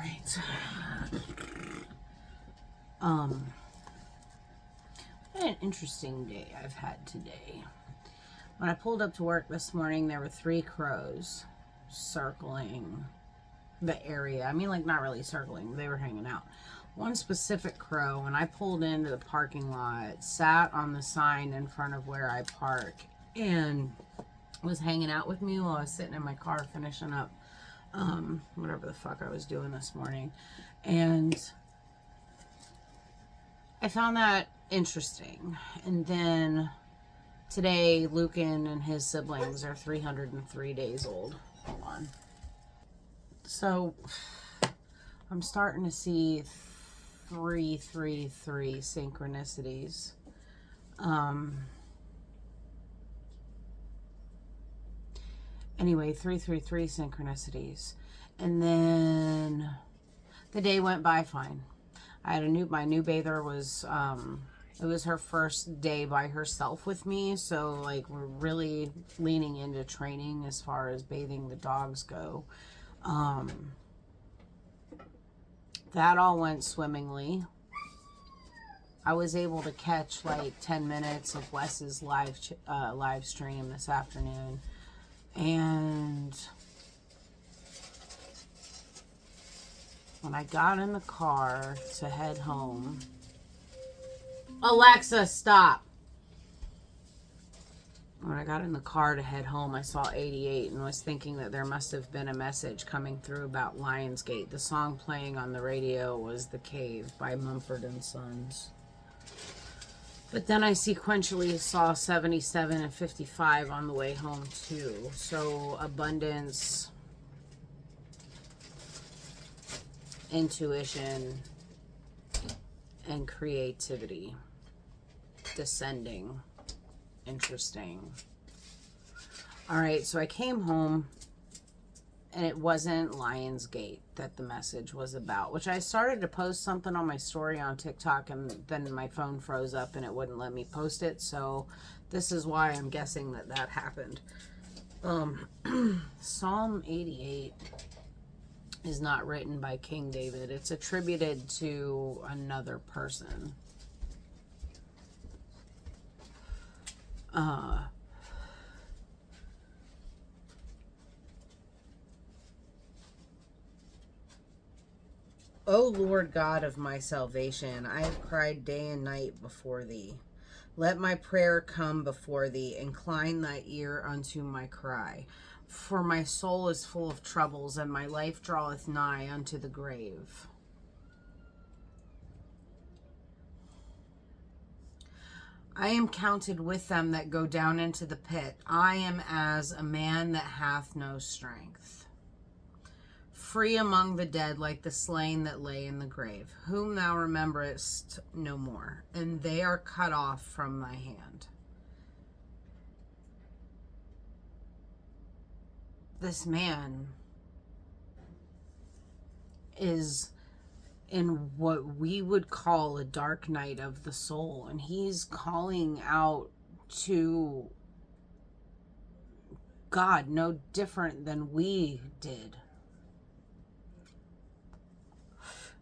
right. What an interesting day I've had today. When I pulled up to work this morning, there were 3 crows circling the area. I mean, like, not really circling. They were hanging out. One specific crow, when I pulled into the parking lot, sat on the sign in front of where I park and was hanging out with me while I was sitting in my car finishing up whatever the fuck I was doing this morning. And I found that interesting. And then today, Lucan and his siblings are 303 days old. Hold on. So I'm starting to see 333 synchronicities. Anyway, 333 synchronicities. And then the day went by fine. I had my new bather was, it was her first day by herself with me. So, like, we're really leaning into training as far as bathing the dogs go. That all went swimmingly. I was able to catch like 10 minutes of Wes's live stream this afternoon. And when I got in the car to head home, Alexa, stop. When I got in the car to head home, I saw 88 and was thinking that there must have been a message coming through about Lionsgate. The song playing on the radio was The Cave by Mumford & Sons. But then I sequentially saw 77 and 55 on the way home too. So abundance, intuition, and creativity. Descending. Interesting. All right, so I came home and it wasn't Lionsgate that the message was about, which I started to post something on my story on TikTok and then my phone froze up and it wouldn't let me post it. So this is why I'm guessing that happened. Psalm 88 is not written by King David. It's attributed to another person. O Lord God of my salvation, I have cried day and night before thee. Let my prayer come before thee. Incline thy ear unto my cry. For my soul is full of troubles, and my life draweth nigh unto the grave. I am counted with them that go down into the pit. I am as a man that hath no strength. Free among the dead, like the slain that lay in the grave, whom thou rememberest no more, and they are cut off from thy hand. This man is in what we would call a dark night of the soul, and he's calling out to God no different than we did.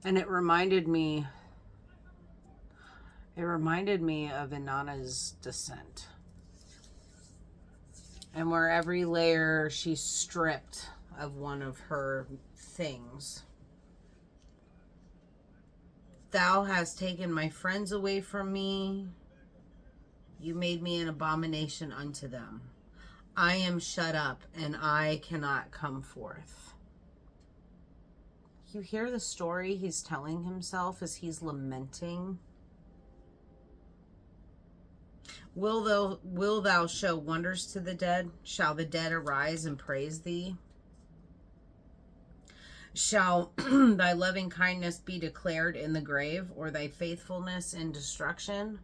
And it reminded me of Inanna's descent. And where every layer she's stripped of one of her things. Thou hast taken my friends away from me. You made me an abomination unto them. I am shut up and I cannot come forth. You hear the story he's telling himself as he's lamenting. Will thou show wonders to the dead? Shall the dead arise and praise thee? Shall thy loving kindness be declared in the grave, or thy faithfulness in destruction?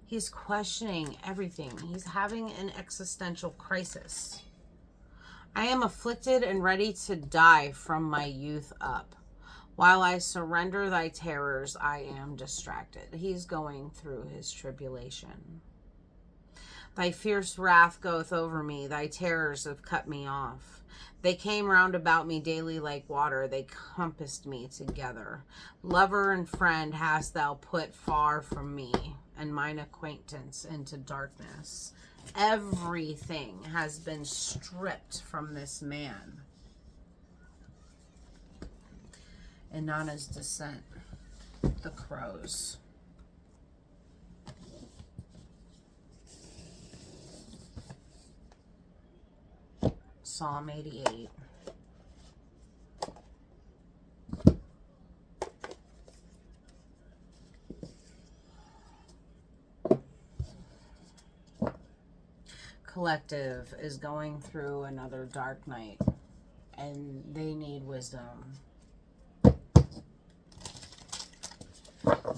He's questioning everything. He's having an existential crisis. I am afflicted and ready to die from my youth up. While I surrender thy terrors, I am distracted. He's going through his tribulation. Thy fierce wrath goeth over me. Thy terrors have cut me off. They came round about me daily like water. They compassed me together. Lover and friend hast thou put far from me, and mine acquaintance into darkness. Everything has been stripped from this man. Inanna's descent. The crows. Psalm 88. Collective is going through another dark night, and they need wisdom.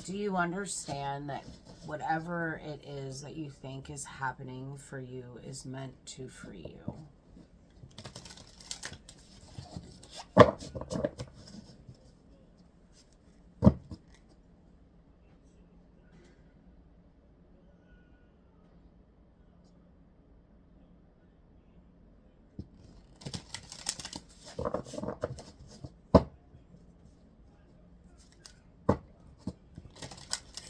Do you understand that whatever it is that you think is happening for you is meant to free you?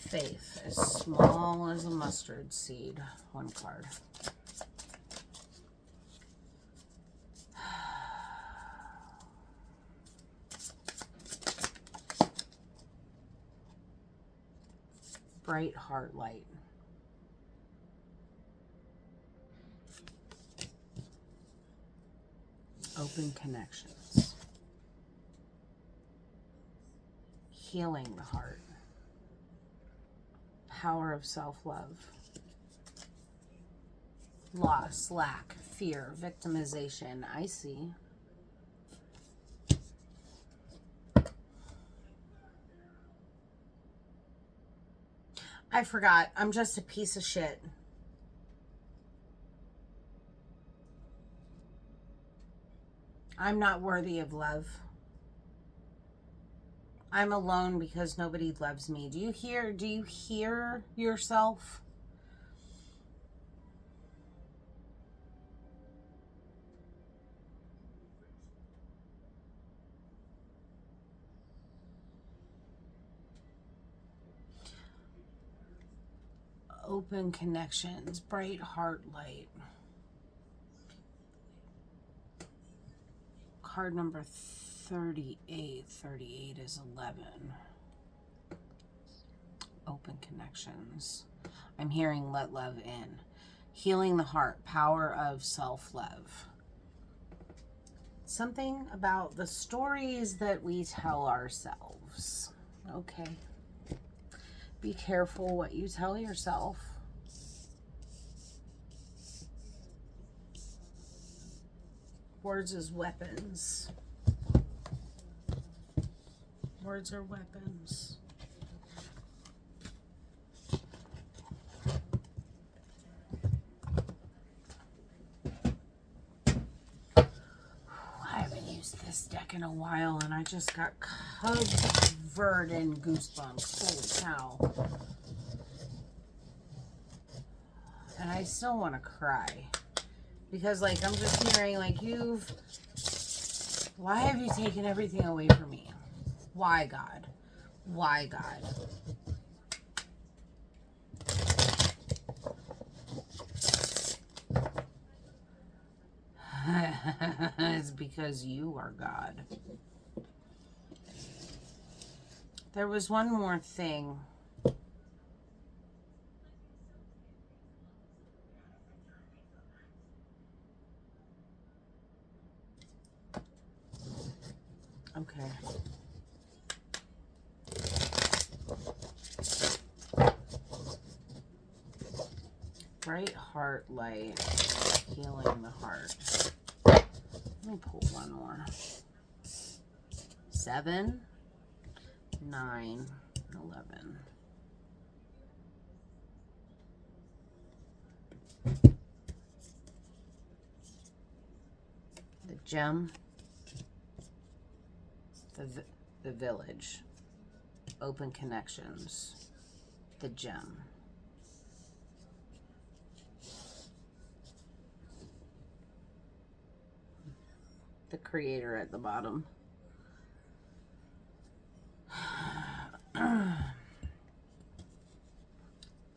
Faith, as small as a mustard seed. One card. Bright heart light. Open connections. Healing the heart. Power of self-love. Loss, lack, fear, victimization. I see. I forgot. I'm just a piece of shit. I'm not worthy of love. I'm alone because nobody loves me. Do you hear yourself? Open connections, bright heart light. Card number 38. 38 is 11. Open connections. I'm hearing let love in. Healing the heart, power of self-love. Something about the stories that we tell ourselves. Okay. Be careful what you tell yourself. Words as weapons. Words are weapons. I haven't used this deck in a while, and I just got covered in goosebumps. Holy cow. And I still want to cry. Because, like, I'm just hearing, like, why have you taken everything away from me? Why, God? Why, God? It's because you are God. There was one more thing. Okay. Bright heart light. Healing the heart. Let me pull one more. 7, 9, 11. The gem. The village. Open connections. The gem. the creator at the bottom.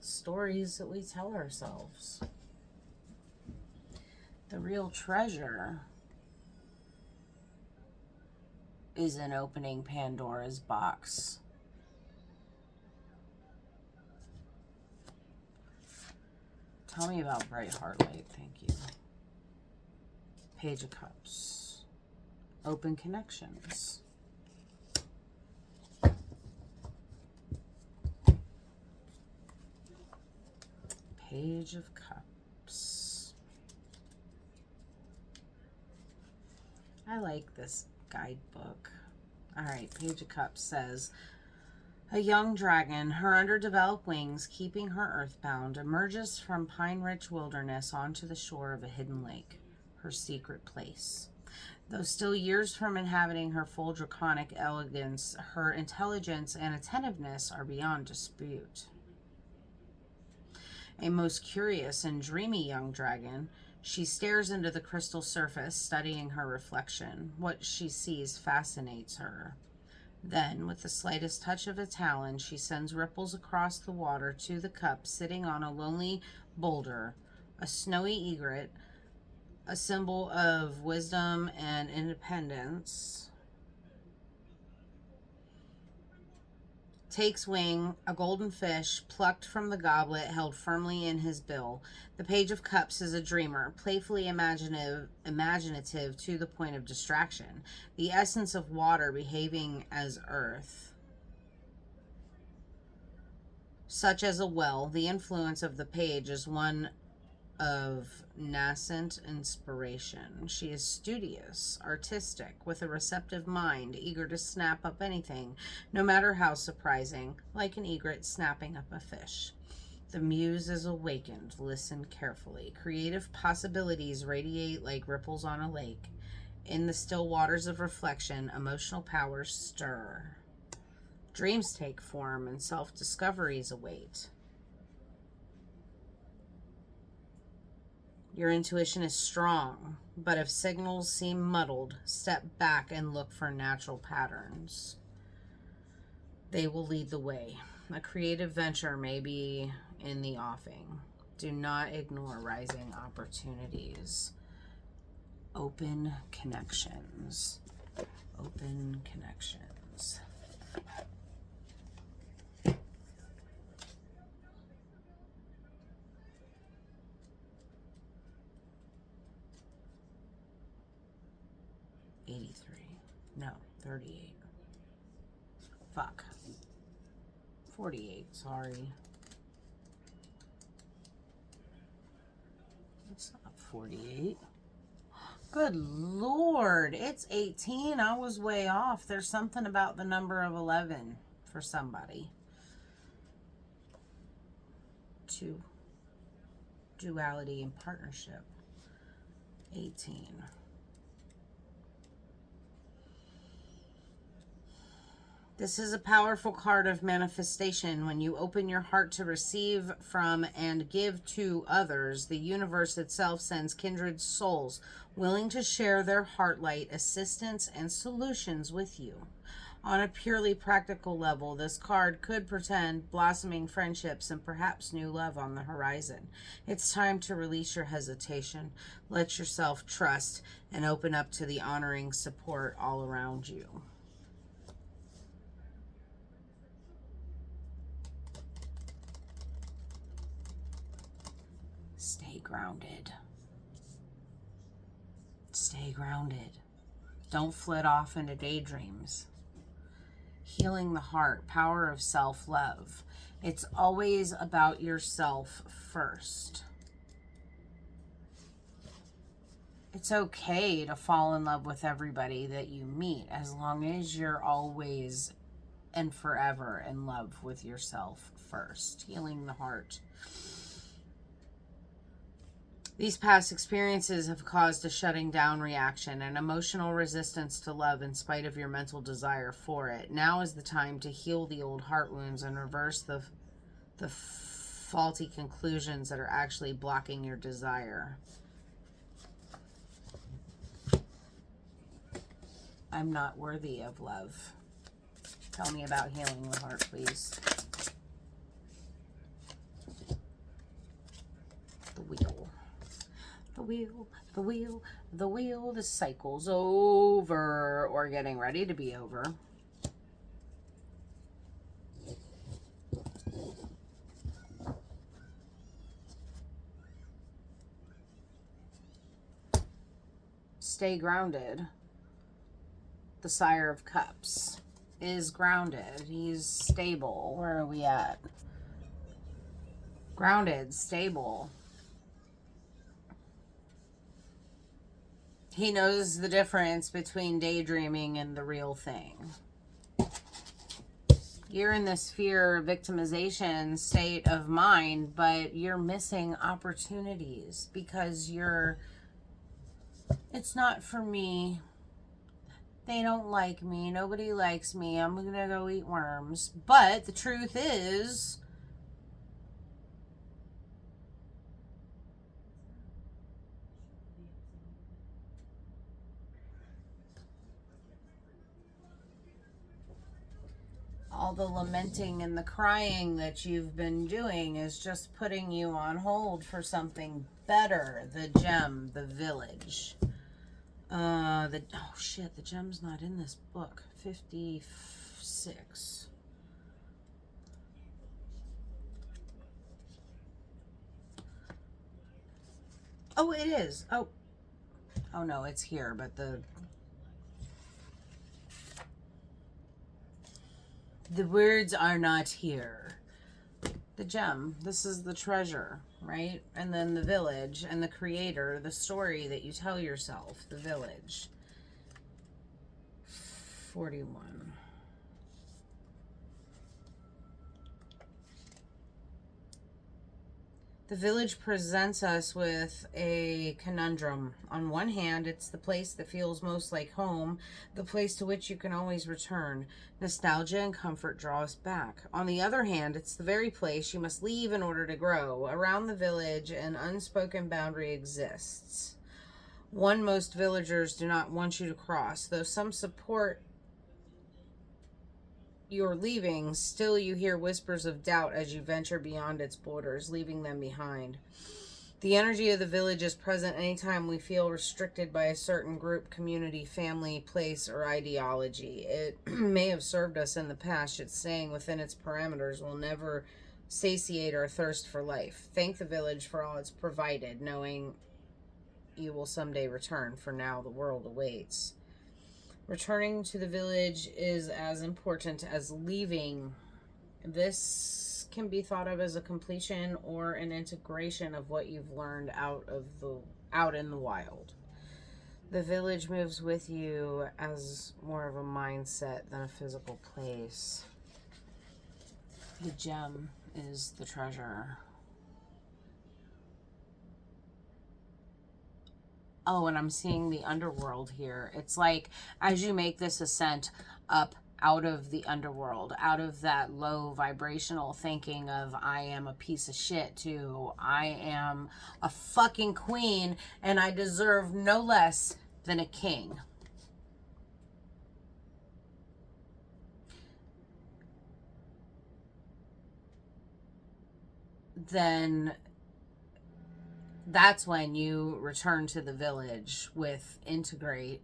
Stories that we tell ourselves. The real treasure is in opening Pandora's box. Tell me about Bright Heart Light. Thank you. Page of Cups. Open connections. Page of Cups. I like this guidebook. All right, Page of Cups says, a young dragon, her underdeveloped wings keeping her earthbound, emerges from pine-rich wilderness onto the shore of a hidden lake, her secret place. Though still years from inhabiting her full draconic elegance, her intelligence and attentiveness are beyond dispute. A most curious and dreamy young dragon, she stares into the crystal surface, studying her reflection. What she sees fascinates her. Then, with the slightest touch of a talon, she sends ripples across the water to the cup sitting on a lonely boulder, a snowy egret, a symbol of wisdom and independence. Takes wing, a golden fish plucked from the goblet held firmly in his bill. The Page of Cups is a dreamer, playfully imaginative to the point of distraction. The essence of water behaving as earth. Such as a well, the influence of the page is one of nascent inspiration. She is studious, artistic, with a receptive mind, eager to snap up anything, no matter how surprising, like an egret snapping up a fish. The muse is awakened. Listen carefully. Creative possibilities radiate like ripples on a lake. In the still waters of reflection, emotional powers stir. Dreams take form and self-discoveries await. Your intuition is strong, but if signals seem muddled, step back and look for natural patterns. They will lead the way. A creative venture may be in the offing. Do not ignore rising opportunities. Open connections. Open connections. No, 38. Fuck. 48, sorry. It's not 48. Good Lord, it's 18. I was way off. There's something about the number of 11 for somebody. Two. Duality and partnership. 18. This is a powerful card of manifestation. When you open your heart to receive from and give to others, the universe itself sends kindred souls willing to share their heart light, assistance, and solutions with you. On a purely practical level, this card could portend blossoming friendships and perhaps new love on the horizon. It's time to release your hesitation, let yourself trust, and open up to the honoring support all around you. Stay grounded. Stay grounded. Don't flit off into daydreams. Healing the heart, power of self-love. It's always about yourself first. It's okay to fall in love with everybody that you meet as long as you're always and forever in love with yourself first. Healing the heart. These past experiences have caused a shutting down reaction, an emotional resistance to love in spite of your mental desire for it. Now is the time to heal the old heart wounds and reverse the faulty conclusions that are actually blocking your desire. I'm not worthy of love. Tell me about healing the heart, please. The wheel. The wheel, the wheel, the wheel. The cycle's over, or getting ready to be over. Stay grounded. The Sire of Cups is grounded. He's stable. Where are we at? Grounded, stable. He knows the difference between daydreaming and the real thing. You're in this fear victimization state of mind, but you're missing opportunities because it's not for me. They don't like me. Nobody likes me. I'm going to go eat worms. But the truth is, all the lamenting and the crying that you've been doing is just putting you on hold for something better. The gem, the village. Oh shit, the gem's not in this book. 56. Oh, it is. Oh no, it's here, but the words are not here. The gem, this is the treasure, right? And then the village and the creator, the story that you tell yourself, the village. 41. The village presents us with a conundrum. On one hand, it's the place that feels most like home, the place to which you can always return. Nostalgia and comfort draw us back. On the other hand, it's the very place you must leave in order to grow. Around the village, an unspoken boundary exists. One most villagers do not want you to cross, though some support you're leaving, still you hear whispers of doubt as you venture beyond its borders, leaving them behind. The energy of the village is present anytime we feel restricted by a certain group, community, family, place, or ideology. It may have served us in the past, yet staying within its parameters will never satiate our thirst for life. Thank the village for all it's provided, knowing you will someday return. For now, the world awaits. Returning to the village is as important as leaving. This can be thought of as a completion or an integration of what you've learned out in the wild. The village moves with you as more of a mindset than a physical place. The gem is the treasure. Oh, and I'm seeing the underworld here. It's like as you make this ascent up out of the underworld, out of that low vibrational thinking of I am a piece of shit to I am a fucking queen and I deserve no less than a king. Then that's when you return to the village with integration.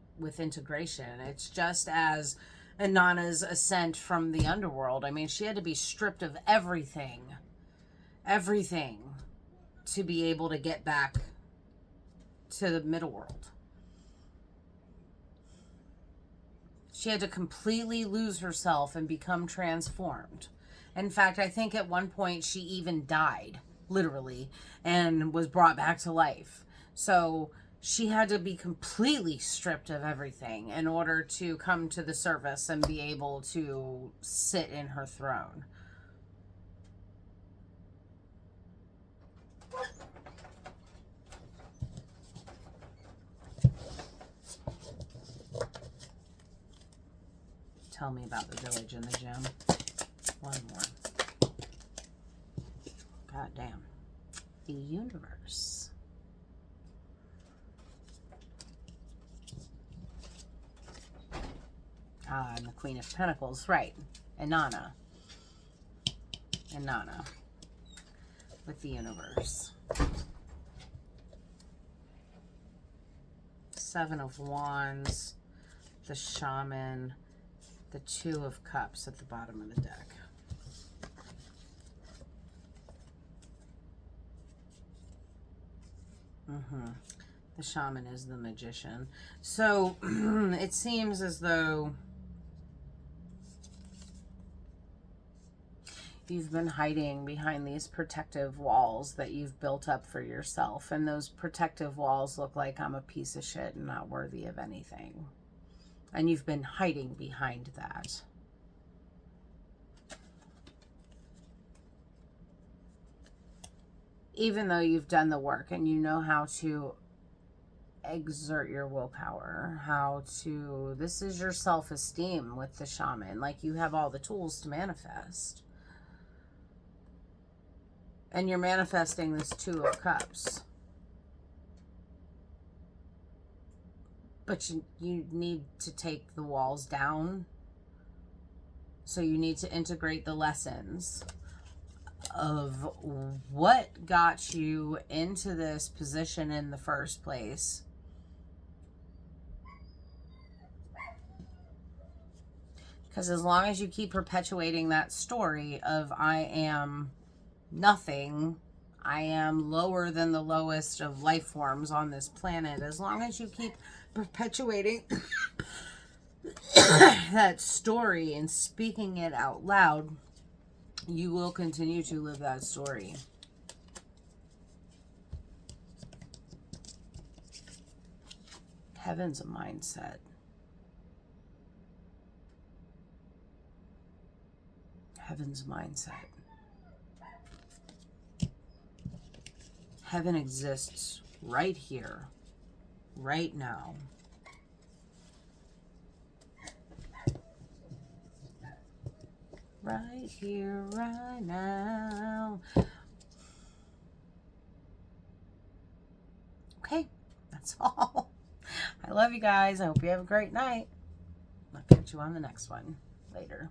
It's just as Inanna's ascent from the underworld. I mean, she had to be stripped of everything to be able to get back to the middle world. She had to completely lose herself and become transformed. In fact, I think at one point she even died, literally, and was brought back to life. So she had to be completely stripped of everything in order to come to the surface and be able to sit in her throne. Tell me about the village and the gem. One more. God damn. The universe. And the Queen of Pentacles, right. Inanna. Inanna. With the universe. Seven of Wands. The Shaman. The Two of Cups at the bottom of the deck. The Shaman is the Magician. So it seems as though you've been hiding behind these protective walls that you've built up for yourself. And those protective walls look like I'm a piece of shit and not worthy of anything. And you've been hiding behind that. Even though you've done the work and you know how to exert your willpower, how to, this is your self-esteem with the Shaman. Like, you have all the tools to manifest. And you're manifesting this Two of Cups. But you need to take the walls down. So you need to integrate the lessons of what got you into this position in the first place. Because as long as you keep perpetuating that story of I am nothing, I am lower than the lowest of life forms on this planet, as long as you keep perpetuating that story and speaking it out loud, you will continue to live that story. Heaven's a mindset. Heaven's mindset. Heaven exists right here, right now. Right here, right now. Okay, that's all. I love you guys. I hope you have a great night. I'll catch you on the next one. Later.